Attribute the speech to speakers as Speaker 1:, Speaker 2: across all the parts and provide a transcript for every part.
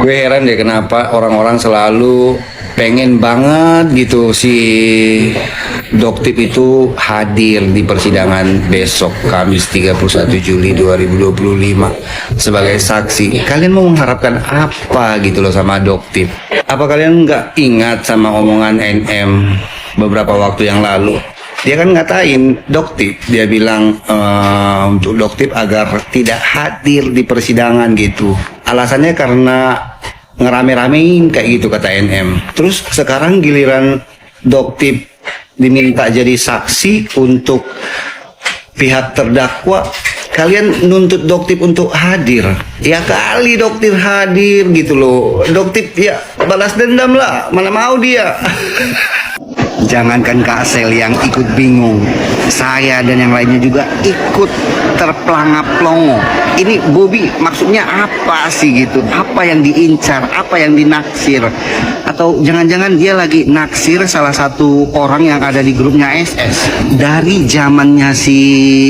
Speaker 1: Gue heran deh kenapa orang-orang selalu pengen banget gitu si Doktip itu hadir di persidangan besok Kamis 31 Juli 2025 sebagai saksi. Kalian mau mengharapkan apa gitu loh sama Doktip? Apa kalian nggak ingat sama omongan NM beberapa waktu yang lalu? Dia kan ngatain Doktip, dia bilang untuk Doktip agar tidak hadir di persidangan gitu. Alasannya karena ngerame-ramein kayak gitu kata NM. Terus sekarang giliran Doktip diminta jadi saksi untuk pihak terdakwa, kalian nuntut Doktip untuk hadir. Ya kali Doktip hadir gitu loh. Doktip ya balas dendam lah, mana mau dia. Jangankan Kak Sel yang ikut bingung, saya dan yang lainnya juga ikut terplangap-plongo. Ini Bobby maksudnya apa sih gitu? Apa yang diincar? Apa yang dinaksir? Atau jangan-jangan dia lagi naksir salah satu orang yang ada di grupnya SS. Dari zamannya si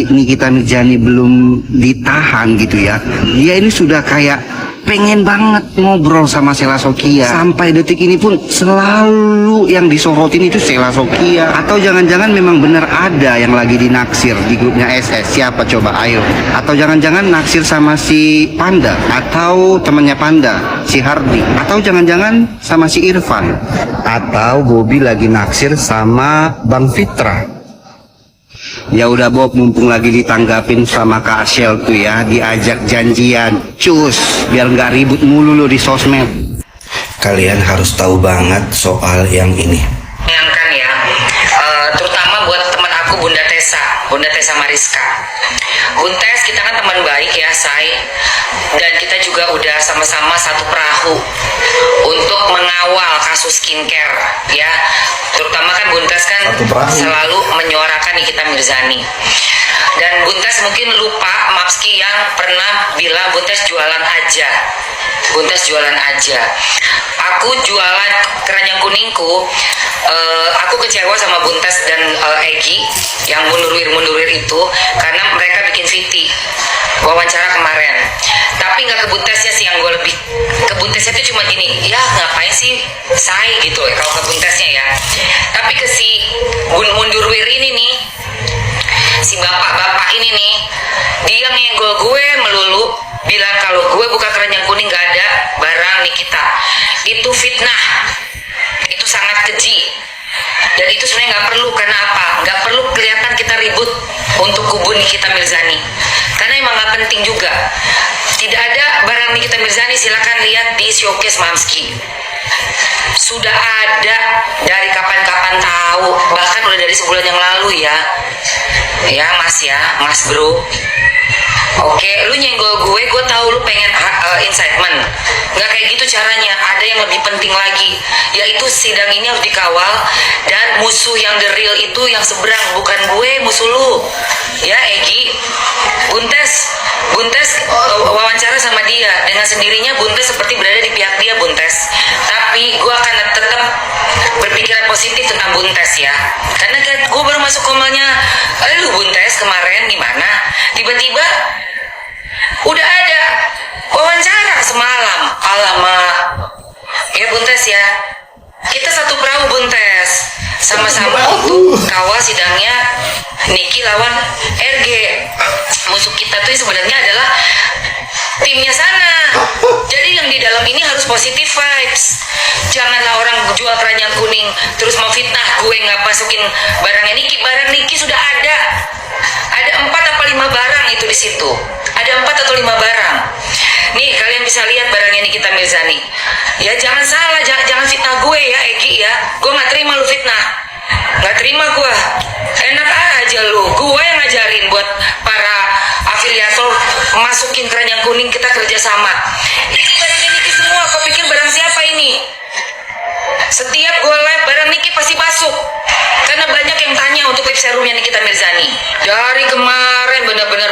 Speaker 1: Nikita Mirzani belum ditahan gitu ya, dia ini sudah kayak pengen banget ngobrol sama Sheila Sokia. Sampai detik ini pun selalu yang disorotin itu Sheila Sokia. Atau jangan-jangan memang benar ada yang lagi dinaksir di grupnya SS. Siapa coba, ayo. Atau jangan-jangan naksir sama si Panda, atau temannya Panda, si Hardi. Atau jangan-jangan sama si Irfan. Atau Bobby lagi naksir sama Bang Fitra. Ya udah Bob, mumpung lagi ditanggapin sama Kak Shell tuh ya, diajak janjian, cus, biar nggak ribut mulu lo di sosmed. Kalian harus tahu banget soal yang ini.
Speaker 2: Bayangkan ya, terutama buat teman aku Bunda Tessa Mariska. Buntes, kita kan teman baik ya, Say. Dan kita juga udah sama-sama satu perahu untuk mengawal kasus skincare ya. Terutama kan Buntes kan selalu menyuarakan Nikita Mirzani. Dan Buntes mungkin lupa Mapski yang pernah bilang Buntes jualan aja. Buntes jualan aja. Aku jualan keranjang kuningku. Aku kecewa sama Buntes dan Egi yang mundur-wir itu karena mereka bikin VT wawancara kemarin. Tapi nggak ke Buntesnya sih yang gue lebih ke Buntesnya itu cuma gini, ya ngapain sih say gitu ya kalau ke Buntesnya ya. Tapi ke si mundur-wir ini nih, si bapak-bapak ini nih, dia nyenggol gue melulu, bilang kalau gue buka keranjang kuning gak ada barang Nikita. Itu fitnah, itu sangat keji. Dan itu sebenarnya nggak perlu. Karena apa? Nggak perlu kelihatan kita ribut untuk kubu Nikita Mirzani, karena emang nggak penting juga. Tidak ada barang Nikita Mirzani, silakan lihat di showcase Mamski. Sudah ada dari kapan-kapan tahu, bahkan udah dari sebulan yang lalu ya. Ya mas ya, mas bro. Oke, lu nyenggol gue tahu lu pengen incitement. Nggak kayak gitu caranya. Ada yang lebih penting lagi, yaitu sidang ini harus dikawal. Dan musuh yang the real itu yang seberang, bukan gue musuh lu. Ya Egi, Buntes wawancara sama dia. Dengan sendirinya Buntes seperti berada di pihak dia, Buntes. Tapi gue akan tetap berpikiran positif tentang Buntes ya. Karena kan gue baru masuk komelnya, lu Buntes kemarin gimana? Tiba-tiba udah ada wawancara semalam. Alamak ya Buntes ya, kita satu perahu Buntes, sama-sama untuk kawal sidangnya Niki lawan RG. Musuh kita tuh sebenarnya adalah timnya sana. Jadi yang di dalam ini harus positif vibes. Janganlah orang jual keranjang kuning terus memfitnah gue nggak masukin barangnya Niki. Barang Niki sudah ada 4 atau 5 barang itu di situ. Ada 4 atau 5 barang. Nih kalian bisa lihat barangnya Nikita Mirzani. Ya jangan salah, jangan fitnah gue ya Egi ya. Gue nggak terima lu fitnah. Nggak terima gue. Enak aja lu. Gue yang ngajarin buat para afiliator masukin keranjang kuning, kita kerjasama. Ini barangnya Niki semua. Kau pikir barang siapa ini? Setiap gue live barang Niki pasti masuk. Karena banyak yang tanya untuk lip serumnya Nikita Mirzani. Dari kemarin benar-benar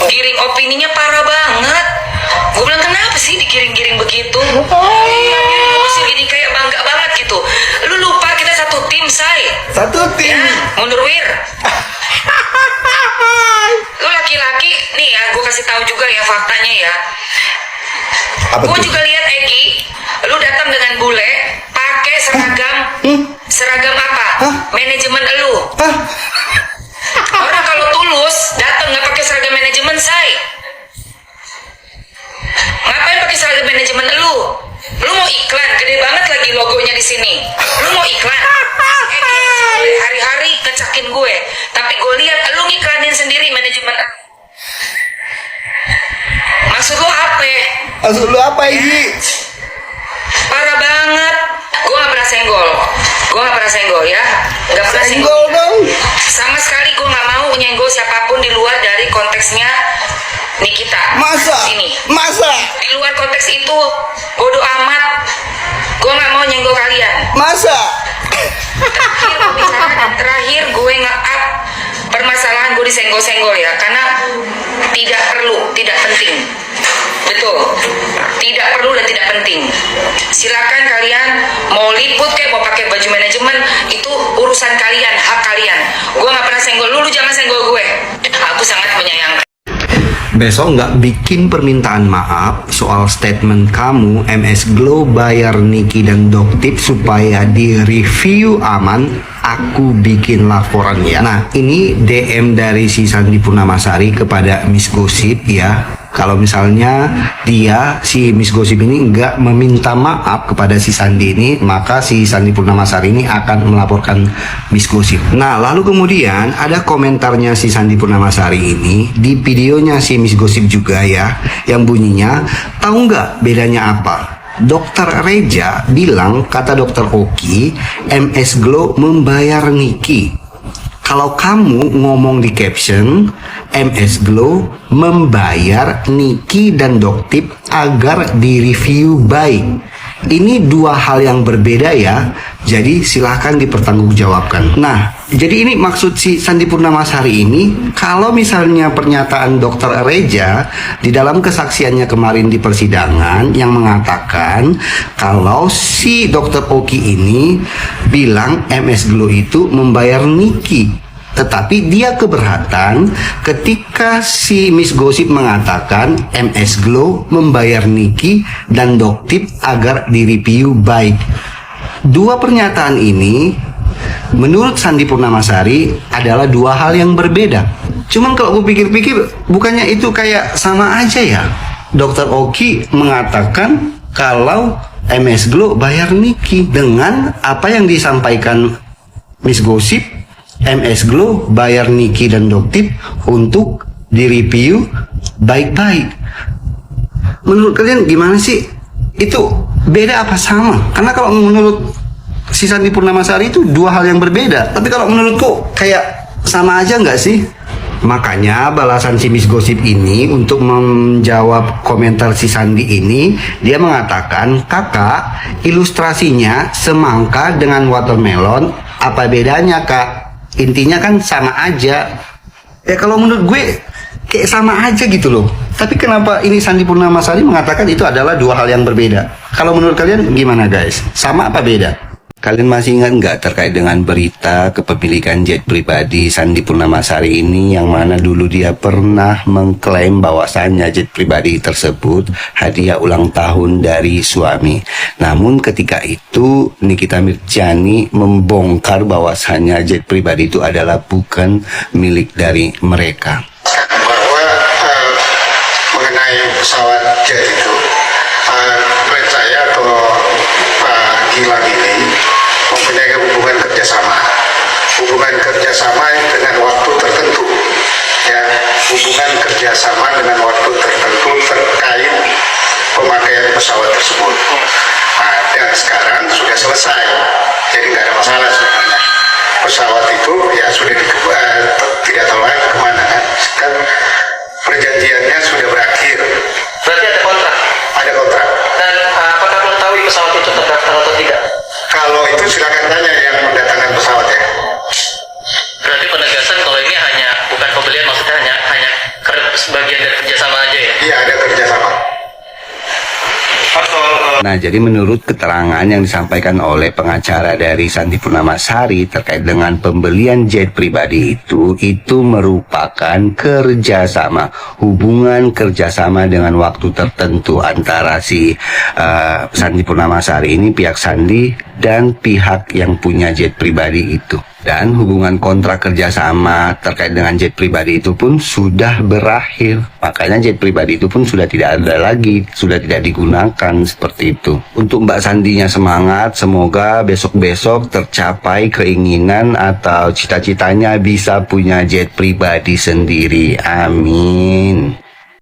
Speaker 2: giring opininya parah banget. Gue bilang kenapa sih digiring-giring begitu? Iya, emosi gini kayak bangga banget gitu. Lu lupa kita satu tim, Say.
Speaker 1: Satu tim.
Speaker 2: Ya, mundur wir. Lu laki-laki nih ya, gue kasih tahu juga ya faktanya ya.
Speaker 1: Apa
Speaker 2: Gue
Speaker 1: tuh?
Speaker 2: juga lihat Egi, lu datang dengan bule, pakai seragam, seragam apa?
Speaker 1: Hah?
Speaker 2: Manajemen lu.
Speaker 1: Hah?
Speaker 2: Orang kalau tulus datang nggak pakai seragam manajemen, say. Ngapain pakai seragam manajemen lu? Lu mau iklan, gede banget lagi logonya di sini. Lu mau iklan? Egi, hari-hari kecakin gue, tapi gue lihat lu ngiklanin sendiri manajemen. Maksud lu apa?
Speaker 1: Maksud lu apa ini?
Speaker 2: Parah banget. Gue gak pernah senggol. Gue gak pernah senggol ya. Gak pernah senggol.
Speaker 1: Senggol dong.
Speaker 2: Sama sekali gue gak mau nyenggol siapapun di luar dari konteksnya Nikita.
Speaker 1: Masa?
Speaker 2: Sini.
Speaker 1: Masa?
Speaker 2: Di luar konteks itu bodo amat. Gue gak mau nyenggol kalian.
Speaker 1: Masa?
Speaker 2: Terakhir gue bicara dan terakhir gue nge-up permasalahan gue disenggol-senggol ya. Karena tidak perlu, tidak penting. Betul, tidak perlu dan tidak penting. Silakan kalian mau liput kayak mau pakai baju manajemen, itu urusan kalian, hak kalian. Gue nggak pernah senggol lu jangan senggol gue. Aku sangat menyayangkan.
Speaker 3: Besok nggak bikin permintaan maaf soal statement kamu MS Glow bayar Niki dan Doktip supaya di-review aman, aku bikin laporan ya. Nah, ini DM dari si Sandi Purnamasari kepada Miss Gosip ya. Kalau misalnya dia, si Miss Gosip ini nggak meminta maaf kepada si Sandi ini, maka si Sandi Purnamasari ini akan melaporkan Miss Gosip. Nah, lalu kemudian ada komentarnya si Sandi Purnamasari ini di videonya si Miss Gosip juga ya, yang bunyinya, tahu nggak bedanya apa? Dokter Reja bilang, kata Dokter Oki, MS Glow membayar Niki. Kalau kamu ngomong di caption, MS Glow membayar Niki dan Doktip agar direview baik. Ini dua hal yang berbeda ya, jadi silahkan dipertanggungjawabkan. Nah, jadi ini maksud si Sandi Purnamasari ini, kalau misalnya pernyataan Dokter Reja di dalam kesaksiannya kemarin di persidangan yang mengatakan kalau si Dokter Oki ini bilang MS Glow itu membayar Niki. Tetapi dia keberatan ketika si Miss Gosip mengatakan MS Glow membayar Niki dan Doktip agar direview baik. Dua pernyataan ini menurut Sandi Purnamasari adalah dua hal yang berbeda. Cuman kalau gue pikir-pikir, bukannya itu kayak sama aja ya? Dokter Oki mengatakan kalau MS Glow bayar Niki, dengan apa yang disampaikan Miss Gosip, MS Glow bayar Niki dan Doktip untuk direview baik-baik. Menurut kalian gimana sih? Itu beda apa sama? Karena kalau menurut si Sandi Purnamasari itu dua hal yang berbeda. Tapi kalau menurutku kayak sama aja nggak sih? Makanya balasan si Miss Gosip ini untuk menjawab komentar si Sandi ini, dia mengatakan, kakak, ilustrasinya semangka dengan watermelon, apa bedanya kak? Intinya kan sama aja. Ya kalau menurut gue kayak sama aja gitu loh. Tapi kenapa ini Sandi Purnamasari mengatakan itu adalah dua hal yang berbeda? Kalau menurut kalian gimana guys? Sama apa beda?
Speaker 1: Kalian masih ingat nggak terkait dengan berita kepemilikan jet pribadi Sandi Purnamasari ini, yang mana dulu dia pernah mengklaim bahwasannya jet pribadi tersebut hadiah ulang tahun dari suami. Namun ketika itu Nikita Mirzani membongkar bahwasannya jet pribadi itu adalah bukan milik dari mereka.
Speaker 4: Bahwa mengenai pesawat jet itu, menurut saya atau Pak Gilang ini mempunyai hubungan kerjasama dengan waktu tertentu, ya, hubungan kerjasama dengan waktu tertentu terkait pemakaian pesawat tersebut. Nah, dan sekarang sudah selesai, jadi nggak ada masalah sebenarnya. Pesawat itu ya sudah tidak tahu lagi kemana kan perjanjiannya sudah berakhir.
Speaker 5: Berarti ada kontrak.
Speaker 4: Ada kontrak.
Speaker 5: Dan apakah mengetahui pesawat itu terdaftar atau tidak?
Speaker 4: Kalau itu silakan tanya yang mendatangkan pesawat ya.
Speaker 5: Berarti penegasan kalau ini hanya bukan pembelian, maksudnya hanya sebagian dari kerjasama aja ya?
Speaker 4: Iya, ada kerjasama.
Speaker 1: Nah, jadi menurut keterangan yang disampaikan oleh pengacara dari Santi Purnamasari terkait dengan pembelian jet pribadi itu merupakan kerjasama, hubungan kerjasama dengan waktu tertentu antara si Santi Purnamasari ini, pihak Sandi, dan pihak yang punya jet pribadi itu. Dan hubungan kontrak kerjasama terkait dengan jet pribadi itu pun sudah berakhir. Makanya jet pribadi itu pun sudah tidak ada lagi, sudah tidak digunakan seperti itu. Untuk Mbak Sandinya semangat, semoga besok-besok tercapai keinginan atau cita-citanya bisa punya jet pribadi sendiri. Amin.